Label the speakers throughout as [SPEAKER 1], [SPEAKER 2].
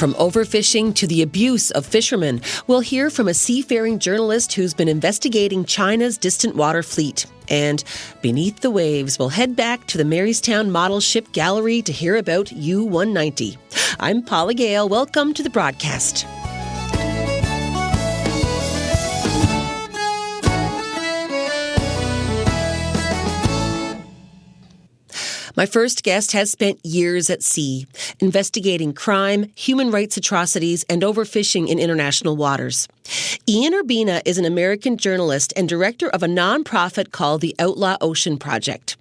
[SPEAKER 1] From overfishing to the abuse of fishermen, we'll hear from a seafaring journalist who's been investigating China's distant water fleet. And beneath the waves, we'll head back to the Marystown Model Ship Gallery to hear about U-190. I'm Paula Gale. Welcome to the broadcast. My first guest has spent years at sea, investigating crime, human rights atrocities, and overfishing in international waters. Ian Urbina is an American journalist and director of a nonprofit called the Outlaw Ocean Project.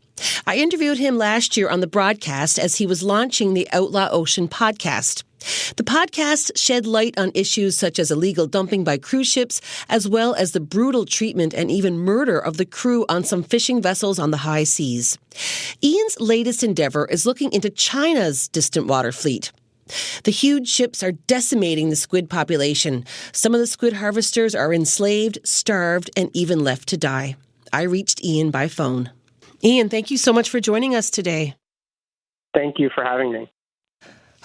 [SPEAKER 1] I interviewed him last year on the broadcast as he was launching the Outlaw Ocean podcast. The podcast shed light on issues such as illegal dumping by cruise ships, as well as the brutal treatment and even murder of the crew on some fishing vessels on the high seas. Ian's latest endeavor is looking into China's distant water fleet. The huge ships are decimating the squid population. Some of the squid harvesters are enslaved, starved, and even left to die. I reached Ian by phone. Ian, thank you so much for joining us today.
[SPEAKER 2] Thank you for having me.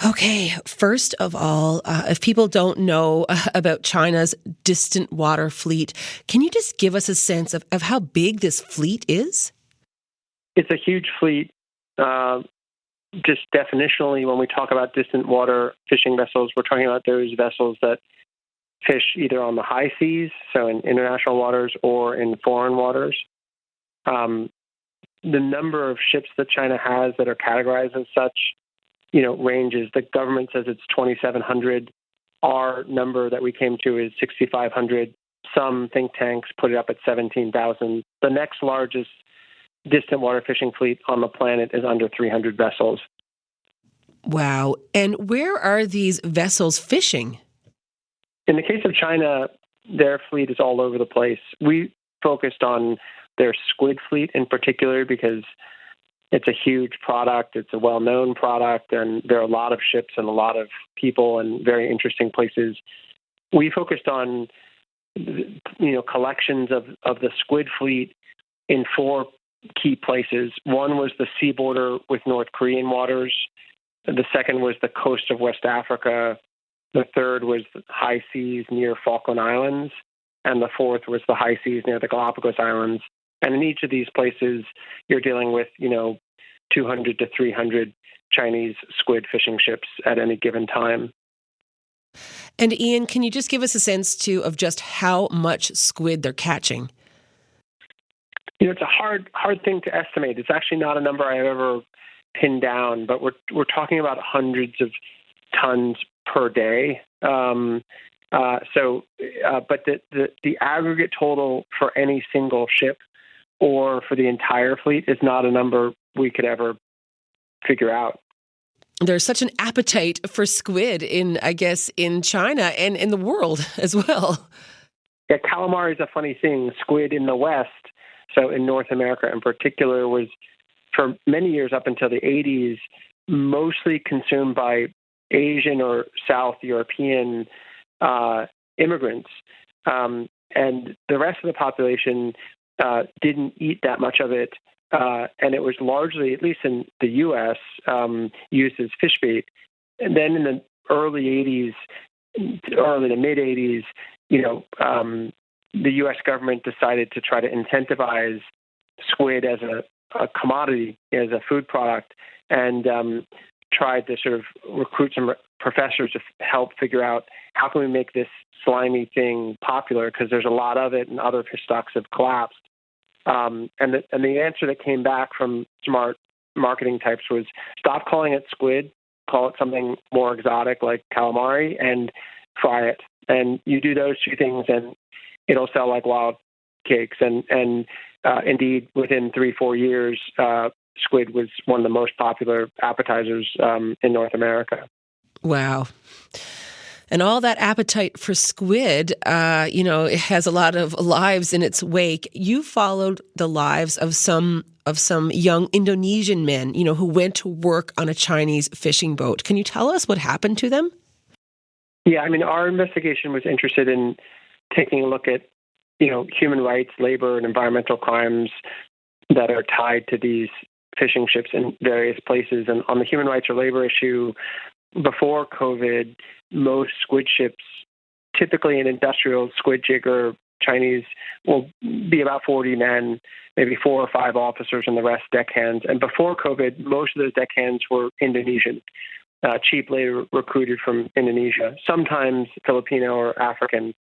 [SPEAKER 1] Okay, first of all, if people don't know about China's distant water fleet, can you just give us a sense of how big this fleet is?
[SPEAKER 2] It's a huge fleet. Just definitionally, when we talk about distant water fishing vessels, we're talking about those vessels that fish either on the high seas, so in international waters, or in foreign waters. The number of ships that China has that are categorized as such, ranges. The government says it's 2,700. Our number that we came to is 6,500. Some think tanks put it up at 17,000. The next largest distant water fishing fleet on the planet is under 300 vessels.
[SPEAKER 1] Wow. And where are these vessels fishing?
[SPEAKER 2] In the case of China, their fleet is all over the place. We focused on their squid fleet in particular because it's a huge product. It's a well-known product, and there are a lot of ships and a lot of people and very interesting places. We focused on, collections of the squid fleet in four key places. One was the sea border with North Korean waters. The second was the coast of West Africa. The third was high seas near Falkland Islands. And the fourth was the high seas near the Galapagos Islands. And in each of these places, you're dealing with, 200 to 300 Chinese squid fishing ships at any given time.
[SPEAKER 1] And Ian, can you just give us a sense, too, of just how much squid they're catching?
[SPEAKER 2] It's a hard thing to estimate. It's actually not a number I've ever pinned down, but we're talking about hundreds of tons per day. But the aggregate total for any single ship or for the entire fleet is not a number we could ever figure out.
[SPEAKER 1] There's such an appetite for squid in China and in the world as well.
[SPEAKER 2] Yeah, calamari is a funny thing. Squid in the West, so in North America in particular, was for many years up until the 80s mostly consumed by Asian or South European immigrants. And the rest of the population didn't eat that much of it. And it was largely, at least in the U.S., used as fish bait. And then in the early to mid 80s, the U.S. government decided to try to incentivize squid as a commodity, as a food product, and tried to sort of recruit some professors to help figure out how can we make this slimy thing popular, because there's a lot of it and other fish stocks have collapsed. And the answer that came back from smart marketing types was stop calling it squid, call it something more exotic like calamari, and fry it. And you do those two things and it'll sell like wild cakes. And indeed, within 3-4 years, squid was one of the most popular appetizers in North America.
[SPEAKER 1] Wow. And all that appetite for squid, it has a lot of lives in its wake. You followed the lives of some young Indonesian men, who went to work on a Chinese fishing boat. Can you tell us what happened to them?
[SPEAKER 2] Yeah, our investigation was interested in taking a look at, human rights, labor, and environmental crimes that are tied to these fishing ships in various places. And on the human rights or labor issue, before COVID, most squid ships, typically an industrial squid jigger, Chinese, will be about 40 men, maybe 4 or 5 officers, and the rest deckhands. And before COVID, most of those deckhands were Indonesian, cheap labor recruited from Indonesia, sometimes Filipino or African.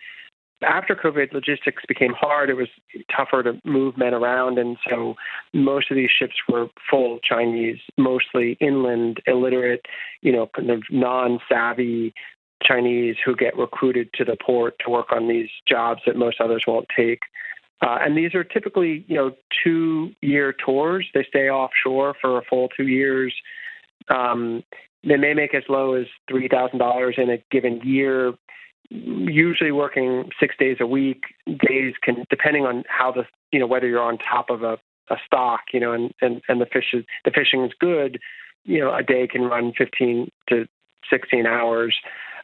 [SPEAKER 2] After COVID, logistics became hard. It was tougher to move men around, and so most of these ships were full Chinese, mostly inland, illiterate, kind of non-savvy Chinese who get recruited to the port to work on these jobs that most others won't take. And these are typically, 2-year tours. They stay offshore for a full 2 years. They may make as low as $3,000 in a given year, usually working 6 days a week. Days can, depending on how whether you're on top of a stock, and the fishing is good, a day can run 15 to 16 hours.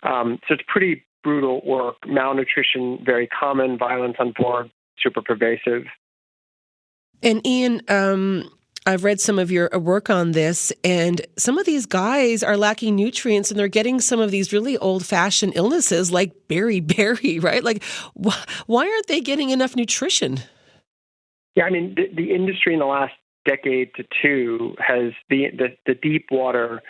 [SPEAKER 2] So it's pretty brutal work. Malnutrition, very common. Violence on board, super pervasive.
[SPEAKER 1] And Ian, I've read some of your work on this, and some of these guys are lacking nutrients, and they're getting some of these really old-fashioned illnesses like beriberi, right? Like, why aren't they getting enough nutrition?
[SPEAKER 2] Yeah, I mean, the industry in the last decade to two has the deep water,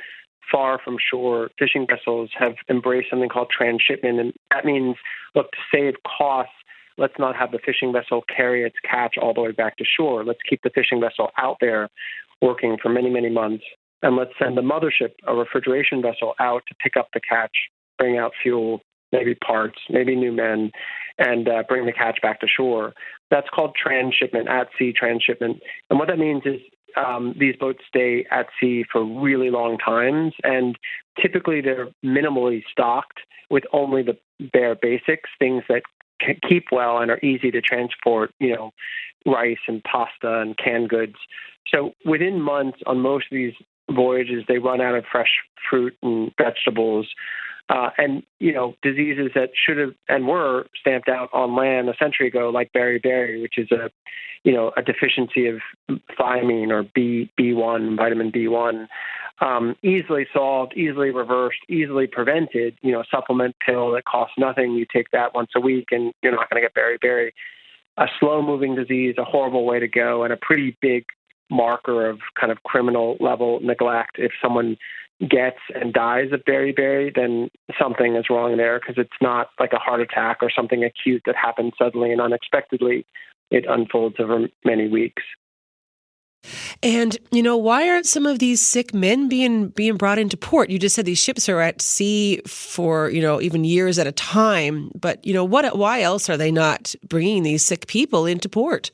[SPEAKER 2] far from shore fishing vessels have embraced something called transshipment, and that means, look, to save costs, let's not have the fishing vessel carry its catch all the way back to shore. Let's keep the fishing vessel out there working for many, many months. And let's send the mothership, a refrigeration vessel, out to pick up the catch, bring out fuel, maybe parts, maybe new men, and bring the catch back to shore. That's called transshipment, at-sea transshipment. And what that means is these boats stay at sea for really long times, and typically they're minimally stocked with only the bare basics, things that keep well and are easy to transport, rice and pasta and canned goods. So within months on most of these voyages, they run out of fresh fruit and vegetables. And diseases that should have and were stamped out on land a century ago, like beriberi, which is a deficiency of thiamine or B1, vitamin B1, easily solved, easily reversed, easily prevented. A supplement pill that costs nothing. You take that once a week, and you're not going to get beriberi. A slow-moving disease, a horrible way to go, and a pretty big marker of kind of criminal level neglect. If someone gets and dies of beriberi, then something is wrong there, because it's not like a heart attack or something acute that happens suddenly and unexpectedly. It unfolds over many weeks.
[SPEAKER 1] And, why aren't some of these sick men being brought into port? You just said these ships are at sea for, even years at a time. But, why else are they not bringing these sick people into port?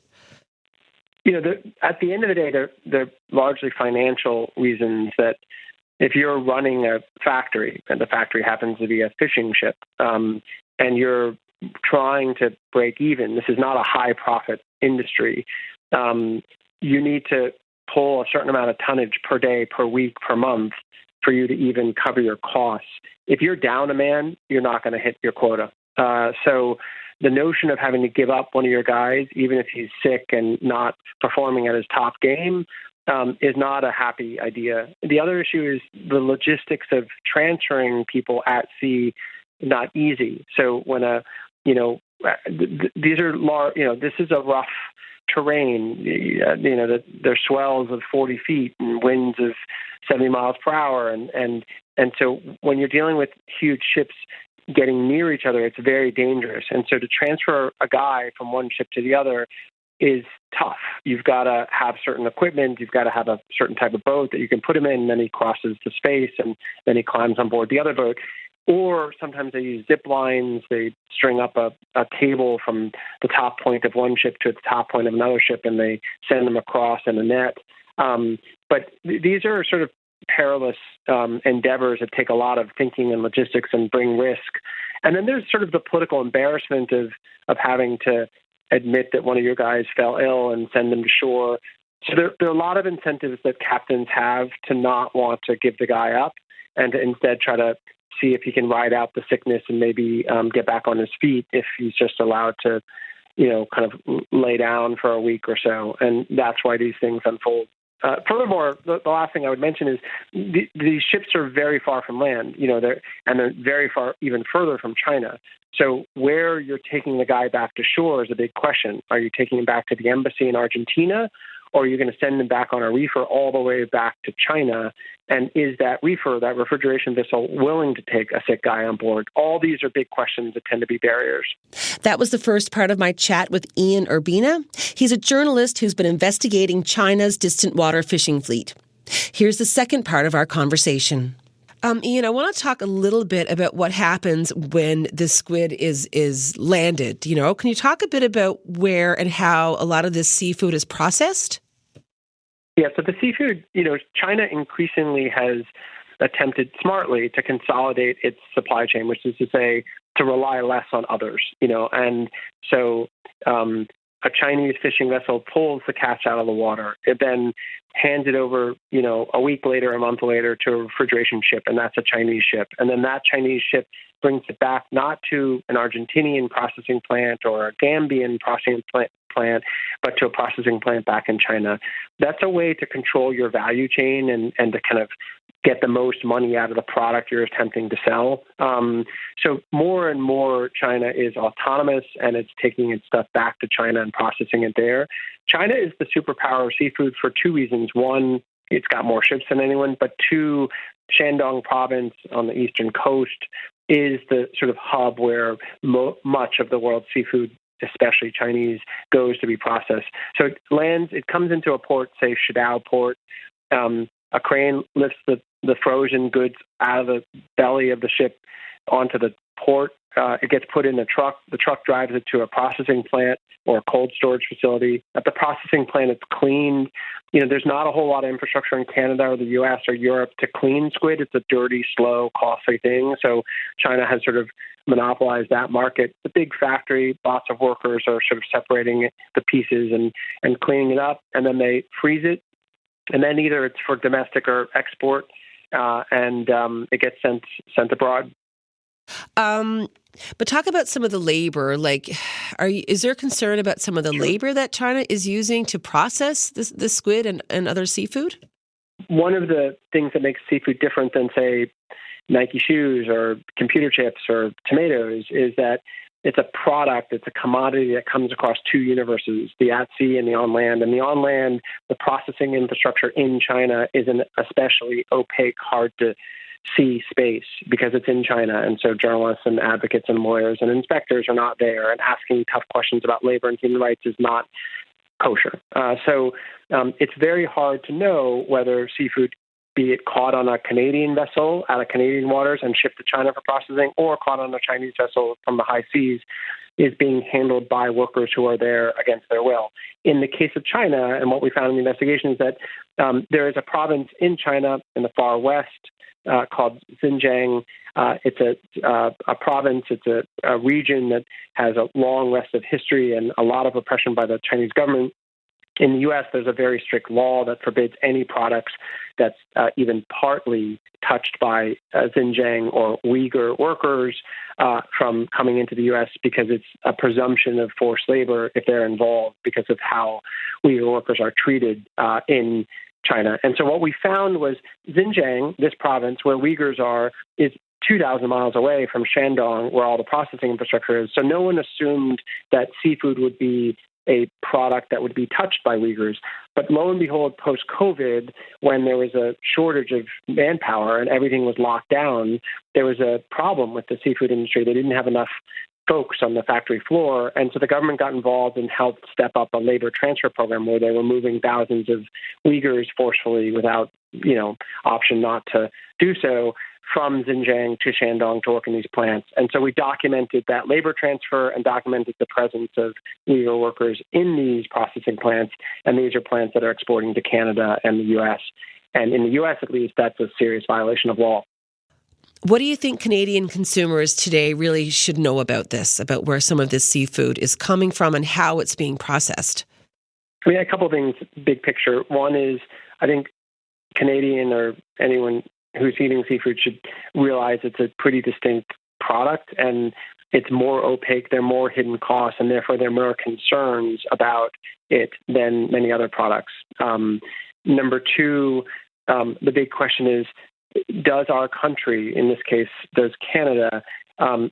[SPEAKER 2] At the end of the day, they're largely financial reasons. That if you're running a factory, and the factory happens to be a fishing ship, and you're trying to break even, this is not a high-profit industry. You need to pull a certain amount of tonnage per day, per week, per month for you to even cover your costs. If you're down a man, you're not going to hit your quota. So the notion of having to give up one of your guys, even if he's sick and not performing at his top game, is not a happy idea. The other issue is the logistics of transferring people at sea, not easy. So when these are large, this is a rough terrain. There's swells of 40 feet and winds of 70 miles per hour, and so when you're dealing with huge ships getting near each other, it's very dangerous. And so to transfer a guy from one ship to the other is tough. You've got to have certain equipment. You've got to have a certain type of boat that you can put him in, and then he crosses the space, and then he climbs on board the other boat. Or sometimes they use zip lines. They string up a cable from the top point of one ship to the top point of another ship, and they send them across in a net. But these are sort of perilous endeavors that take a lot of thinking and logistics and bring risk. And then there's sort of the political embarrassment of having to admit that one of your guys fell ill and send them to shore. So there are a lot of incentives that captains have to not want to give the guy up and to instead try to see if he can ride out the sickness and maybe get back on his feet if he's just allowed to, kind of lay down for a week or so. And that's why these things unfold. Furthermore, the last thing I would mention is these ships are very far from land, they're very far, even further from China. So where you're taking the guy back to shore is a big question. Are you taking him back to the embassy in Argentina, or are you going to send him back on a reefer all the way back to China? And is that reefer, that refrigeration vessel, willing to take a sick guy on board? All these are big questions that tend to be barriers.
[SPEAKER 1] That was the first part of my chat with Ian Urbina. He's a journalist who's been investigating China's distant water fishing fleet. Here's the second part of our conversation. Ian, I want to talk a little bit about what happens when the squid is landed. Can you talk a bit about where and how a lot of this seafood is processed?
[SPEAKER 2] Yeah, so the seafood, China increasingly has attempted smartly to consolidate its supply chain, which is to say to rely less on others, and so a Chinese fishing vessel pulls the catch out of the water. It then hands it over, a week later, a month later to a refrigeration ship, and that's a Chinese ship. And then that Chinese ship brings it back not to an Argentinian processing plant or a Gambian processing plant, but to a processing plant back in China. That's a way to control your value chain and to kind of get the most money out of the product you're attempting to sell. So more and more China is autonomous, and it's taking its stuff back to China and processing it there. China is the superpower of seafood for two reasons. One, it's got more ships than anyone, but two, Shandong province on the eastern coast is the sort of hub where much of the world's seafood, especially Chinese, goes to be processed. So it comes into a port, say Shidao port. A crane lifts the frozen goods out of the belly of the ship onto the port. It gets put in the truck. The truck drives it to a processing plant or a cold storage facility. At the processing plant, it's cleaned. There's not a whole lot of infrastructure in Canada or the U.S. or Europe to clean squid. It's a dirty, slow, costly thing. So China has sort of monopolized that market. The big factory, lots of workers are sort of separating the pieces and cleaning it up, and then they freeze it. And then either it's for domestic or export, and it gets sent abroad.
[SPEAKER 1] But talk about some of the labor. Is there concern about some of the labor that China is using to process this squid and other seafood?
[SPEAKER 2] One of the things that makes seafood different than, say, Nike shoes or computer chips or tomatoes is that it's a product, it's a commodity that comes across two universes, the at sea and the on land. And the on land, the processing infrastructure in China is an especially opaque, hard to see space because it's in China. And so journalists and advocates and lawyers and inspectors are not there, and asking tough questions about labor and human rights is not kosher. So it's very hard to know whether seafood, be it caught on a Canadian vessel out of Canadian waters and shipped to China for processing, or caught on a Chinese vessel from the high seas, is being handled by workers who are there against their will. In the case of China, and what we found in the investigation is that there is a province in China in the far west called Xinjiang. It's a province, it's a region that has a long restive history and a lot of oppression by the Chinese government. In the U.S., there's a very strict law that forbids any products that's even partly touched by Xinjiang or Uyghur workers from coming into the U.S. because it's a presumption of forced labor if they're involved because of how Uyghur workers are treated in China. And so what we found was Xinjiang, this province where Uyghurs are, is 2,000 miles away from Shandong, where all the processing infrastructure is. So no one assumed that seafood would be a product that would be touched by Uyghurs. But lo and behold, post-COVID, when there was a shortage of manpower and everything was locked down, there was a problem with the seafood industry. They didn't have enough folks on the factory floor. And so the government got involved and helped step up a labor transfer program where they were moving thousands of Uyghurs forcefully without, option not to do so, from Xinjiang to Shandong to work in these plants. And so we documented that labor transfer and documented the presence of Uyghur workers in these processing plants. And these are plants that are exporting to Canada and the U.S. And in the U.S., at least, that's a serious violation of law.
[SPEAKER 1] What do you think Canadian consumers today really should know about this, about where some of this seafood is coming from and how it's being processed?
[SPEAKER 2] I mean, a couple of things, big picture. One is, I think Canadian or anyone who's eating seafood should realize it's a pretty distinct product and it's more opaque, there are more hidden costs, and therefore there are more concerns about it than many other products. Number two, the big question is, does our country, in this case, does Canada,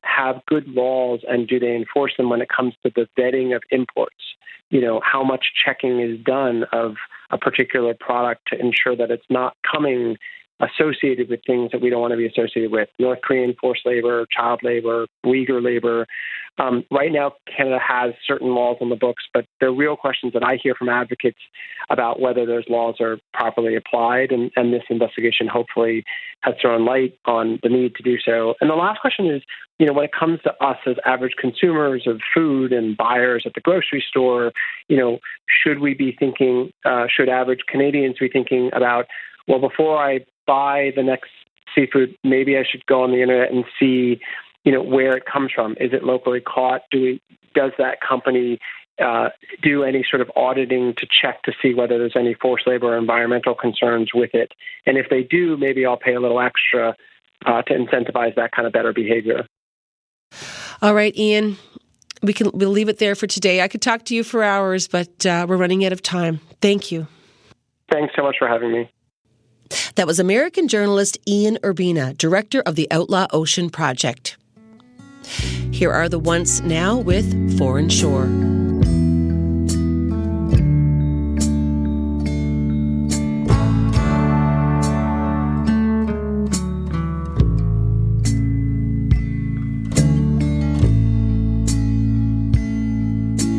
[SPEAKER 2] have good laws, and do they enforce them when it comes to the vetting of imports? How much checking is done of a particular product to ensure that it's not coming associated with things that we don't want to be associated with: North Korean forced labor, child labor, Uyghur labor. Right now, Canada has certain laws on the books, but there are real questions that I hear from advocates about whether those laws are properly applied, and this investigation hopefully has thrown light on the need to do so. And the last question is, when it comes to us as average consumers of food and buyers at the grocery store, should we be thinking, should average Canadians be thinking about, well, before I buy the next seafood, maybe I should go on the internet and see, where it comes from. Is it locally caught? Does that company do any sort of auditing to check to see whether there's any forced labor or environmental concerns with it? And if they do, maybe I'll pay a little extra to incentivize that kind of better behavior.
[SPEAKER 1] All right, Ian, we'll leave it there for today. I could talk to you for hours, but we're running out of time. Thank you.
[SPEAKER 2] Thanks so much for having me.
[SPEAKER 1] That was American journalist Ian Urbina, director of the Outlaw Ocean Project. Here are the Once Now with Foreign Shore.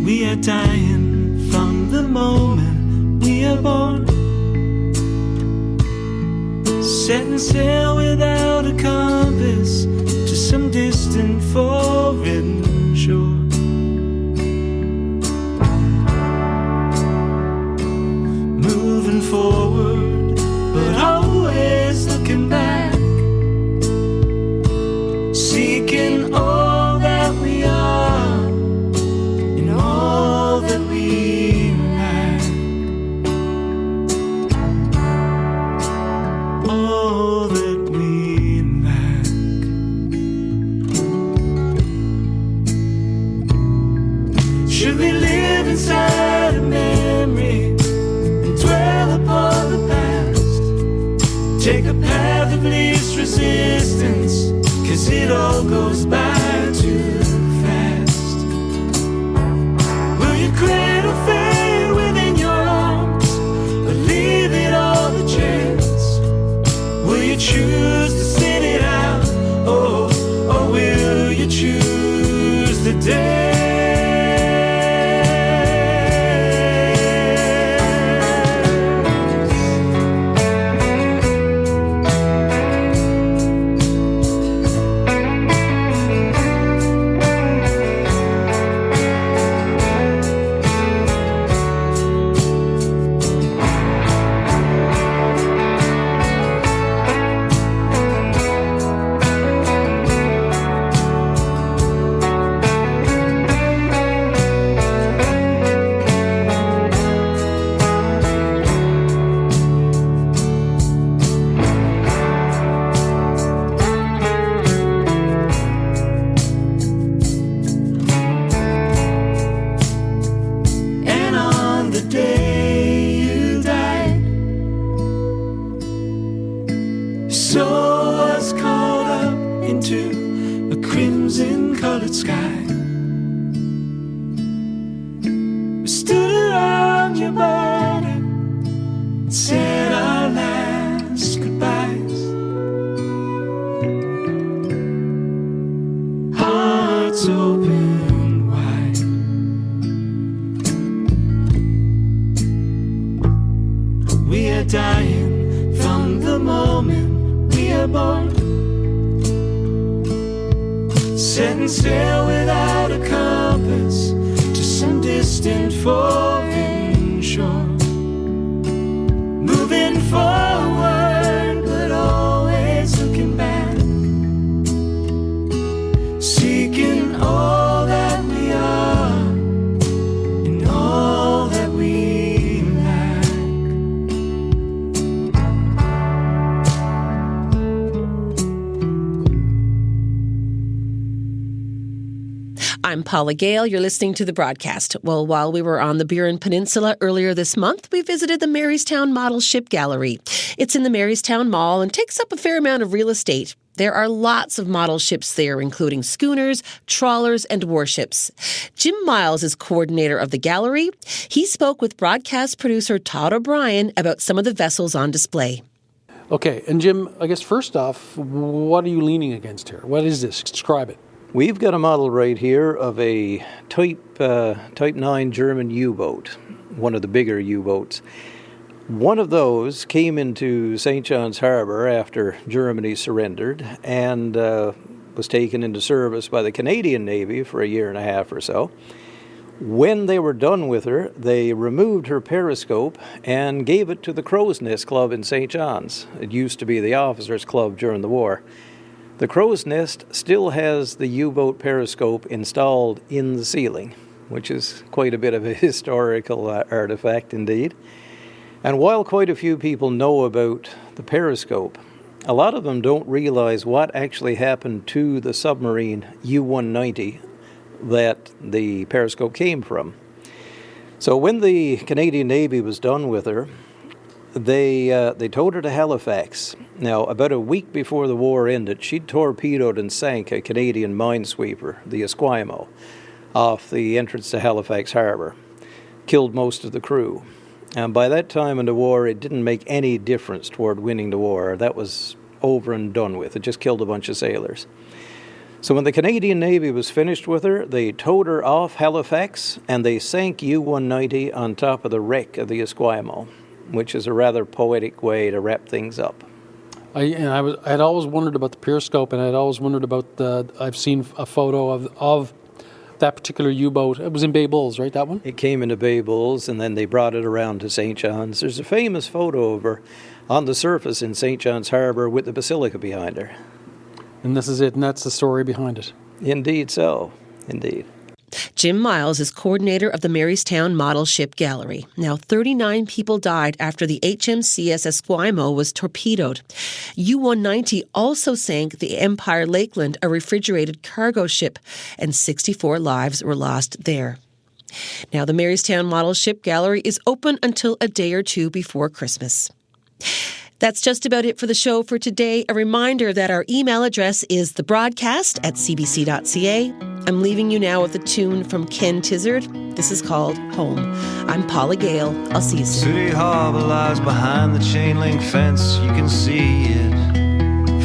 [SPEAKER 3] We are dying from the moment we are born, setting sail without a compass to some distant foreign shore. Moving forward, but always looking back, seeking all that we are and all that we lack. All that we lack. Should we live inside a memory and dwell upon the past? Take a path of least resistance, 'cause it all goes by too fast. Will you cradle fate within your arms, or leave it all to chance? Will you choose to sit it out, or will you choose the day? Dying from the moment we are born, setting sail without a compass to some distant foreign shore. Moving forward, but always looking back, seeking all that we are and all that we lack.
[SPEAKER 1] I'm Paula Gale. You're listening to the broadcast. Well, while we were on the Burin Peninsula earlier this month, we visited the Marystown Model Ship Gallery. It's in the Marystown Mall and takes up a fair amount of real estate. There are lots of model ships there, including schooners, trawlers, and warships. Jim Myles is coordinator of the gallery. He spoke with broadcast producer Todd O'Brien about some of the vessels on display.
[SPEAKER 4] Okay, and Jim, I guess first off, what are you leaning against here? What is this? Describe it.
[SPEAKER 5] We've got a model right here of a Type 9 German U-boat, one of the bigger U-boats. One of those came into St. John's Harbour after Germany surrendered and was taken into service by the Canadian Navy for a year and a half or so. When they were done with her, they removed her periscope and gave it to the Crow's Nest Club in St. John's. It used to be the officers' club during the war. The Crow's Nest still has the U-boat periscope installed in the ceiling, which is quite a bit of a historical artifact indeed. And while quite a few people know about the periscope, a lot of them don't realize what actually happened to the submarine U-190 that the periscope came from. So when the Canadian Navy was done with her, they towed her to Halifax. Now, about a week before the war ended, she'd torpedoed and sank a Canadian minesweeper, the Esquimalt, off the entrance to Halifax Harbour, killed most of the crew. And by that time in the war, it didn't make any difference toward winning the war. That was over and done with. It just killed a bunch of sailors. So when the Canadian Navy was finished with her, they towed her off Halifax and they sank U-190 on top of the wreck of the Esquimalt, which is a rather poetic way to wrap things up.
[SPEAKER 4] I'd always wondered about the periscope, and I'd always wondered about I've seen a photo of that particular U-boat. It was in Bay Bulls, right, that one?
[SPEAKER 5] It came into Bay Bulls, and then they brought it around to St. John's. There's a famous photo of her on the surface in St. John's Harbour with the basilica behind her.
[SPEAKER 4] And this is it, and that's the story behind it.
[SPEAKER 5] Indeed so, indeed.
[SPEAKER 1] Jim Myles is coordinator of the Marystown Model Ship Gallery. Now, 39 people died after the HMCS Esquimalt was torpedoed. U-190 also sank the Empire Lakeland, a refrigerated cargo ship, and 64 lives were lost there. Now, the Marystown Model Ship Gallery is open until a day or two before Christmas. That's just about it for the show for today. A reminder that our email address is thebroadcast@cbc.ca. I'm leaving you now with a tune from Ken Tizard. This is called Home. I'm Paula Gale. I'll see you soon.
[SPEAKER 3] City Harbor lies behind the chain link fence. You can see it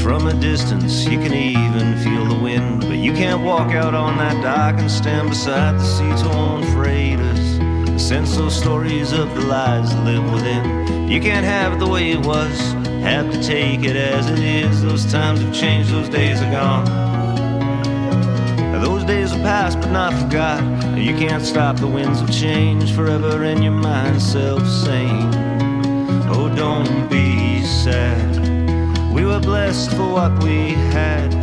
[SPEAKER 3] from a distance. You can even feel the wind, but you can't walk out on that dock and stand beside the sea-torn freighters. The senseless stories of the lies that live within. You can't have it the way it was, have to take it as it is. Those times have changed, those days are gone. Those days are past but not forgot. You can't stop the winds of change, forever in your mind self-same. Oh, don't be sad, we were blessed for what we had.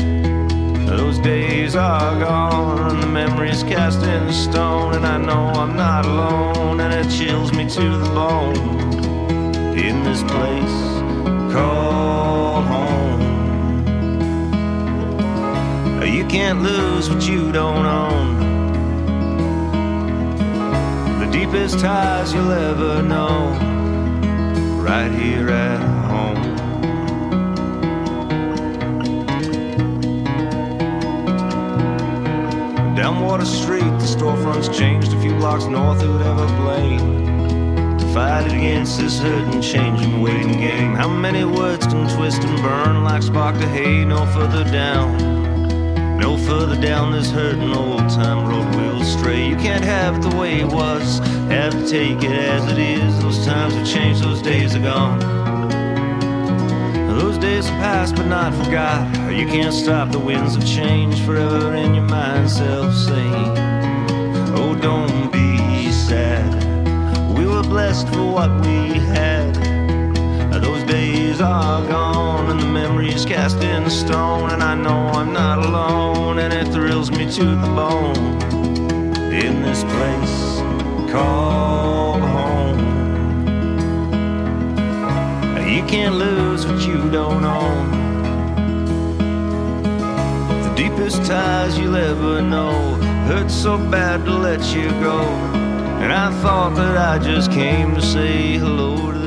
[SPEAKER 3] Those days are gone, and the memories cast in stone. And I know I'm not alone, and it chills me to the bone. In this place called home, you can't lose what you don't own. The deepest ties you'll ever know, right here at home. Down Water Street, the storefronts changed a few blocks north. Who'd ever blame? Fight against this hurt and changing waiting game. How many words can twist and burn like spark to hay? No further down this hurting old time road will stray. You can't have it the way it was, have to take it as it is. Those times have changed, those days are gone. Those days are past but not forgot. You can't stop the winds of change, forever in your mind self-same. Oh, don't be sad, we were blessed for what we had. Those days are gone, and the memories cast in stone. And I know I'm not alone, and it thrills me to the bone. In this place called home, you can't lose what you don't own. The deepest ties you'll ever know, hurt so bad to let you go. And I thought that I just came to say hello to